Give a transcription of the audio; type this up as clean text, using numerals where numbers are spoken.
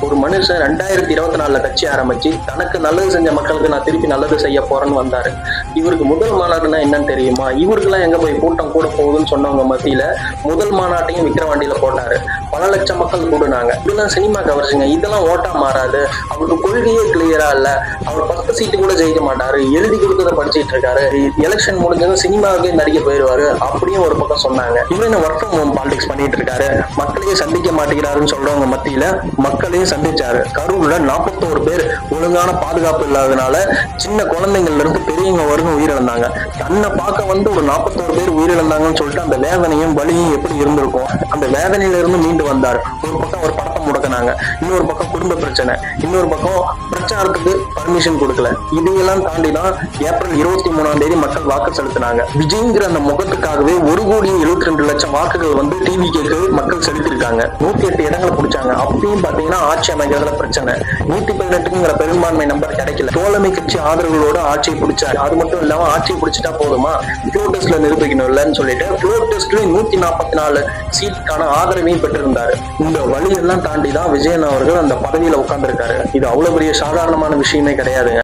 ஒரு மனுஷன் 2024 கட்சி ஆரம்பிச்சு தனக்கு நல்லது செஞ்ச மக்களுக்கு நான் திருப்பி நல்லது செய்ய போறேன்னு வந்தாரு. இவருக்கு முதல் மாநாடுன்னா என்னன்னு தெரியுமா? இவருக்கெல்லாம் எங்க போய் கூட்டம் கூட போகுதுன்னு சொன்னவங்க மத்தியில முதல் மாநாட்டையும் விக்கிரவாண்டியில போட்டாரு. பல லட்சம் மக்கள் கூடுனாங்க. இதெல்லாம் சினிமா கவர்ச்சிங்க. இதெல்லாம் ஓட்டா மாறாது. அவருக்கு கொள்கையே கிளியரா இல்ல. அவர் 10 சீட்டு கூட ஜெயிக்க மாட்டாரு. எழுதி கொடுத்ததை படிச்சுட்டு இருக்காரு. எலெக்ஷன் முடிஞ்சதும் சினிமாவுக்கே நடிக்க போயிருவாரு அப்படியும் ஒரு பக்கம் சொன்னாங்க. இவரு ஒர்க் ஃப்ரம் ஹோம் பாலிடிக்ஸ் பண்ணிட்டு இருக்காரு. மக்களையே சந்திக்க மாட்டேங்கிறாருன்னு சொல்றவங்க மத்தியில மக்களையும் சந்திச்சாரு. கரூர்ல 41 பேர் ஒழுங்கான பாதுகாப்பு இல்லாதனால சின்ன குழந்தைங்கள்ல இருந்து பெரியவங்க வரைக்கும் உயிரிழந்தாங்க. தன்னை பார்க்க வந்து ஒரு 41 பேர் உயிரிழந்தாங்கன்னு சொல்லிட்டு அந்த வேதனையும் வலியும் எப்படி இருந்திருக்கும். அந்த வேதனையில இருந்து மீண்டு வந்தார். ஒரு பக்கம் ஒரு படத்தை முடக்கினாங்க, இன்னொரு பக்கம் குடும்ப பிரச்சனை, இன்னொரு பக்கம் பிரச்சாரத்துக்கு பர்மிஷன் கொடுக்கல. இதையெல்லாம் தாண்டி தான் ஏப்ரல் 23 மக்கள் வாக்கு செலுத்தினாங்க. விஜய்ங்கிற அந்த முகத்துக்காகவே 1,72,00,000 வாக்குகள் வந்து டிவிக்கு மக்கள் செலுத்திருக்காங்க. 108 இடங்களை பிடிச்சாங்க. அப்பயும் பாத்தீங்கன்னா ஆட்சி அமைக்கிறதுல பிரச்சனை. 118ங்கிற பெரும்பான்மை நம்பர் கிடைக்கல. தோழமை கட்சி ஆதரவுகளோட ஆட்சியை பிடிச்சாரு. அது மட்டும் இல்லாம ஆட்சியை பிடிச்சிட்டா போதுமா, ஃப்ளோர் டெஸ்ட்ல நிரூபிக்கணும் இல்லன்னு சொல்லிட்டு ஃப்ளோர் டெஸ்ட்ல 144 சீட்டுக்கான ஆதரவையும் பெற்றிருந்தாரு. இந்த வழியெல்லாம் தாண்டி தான் விஜயன் அவர்கள் அந்த பதவியில உட்கார்ந்துருக்காரு. இது அவ்வளவு பெரிய சாதாரணமான விஷயமே கிடையாதுங்க.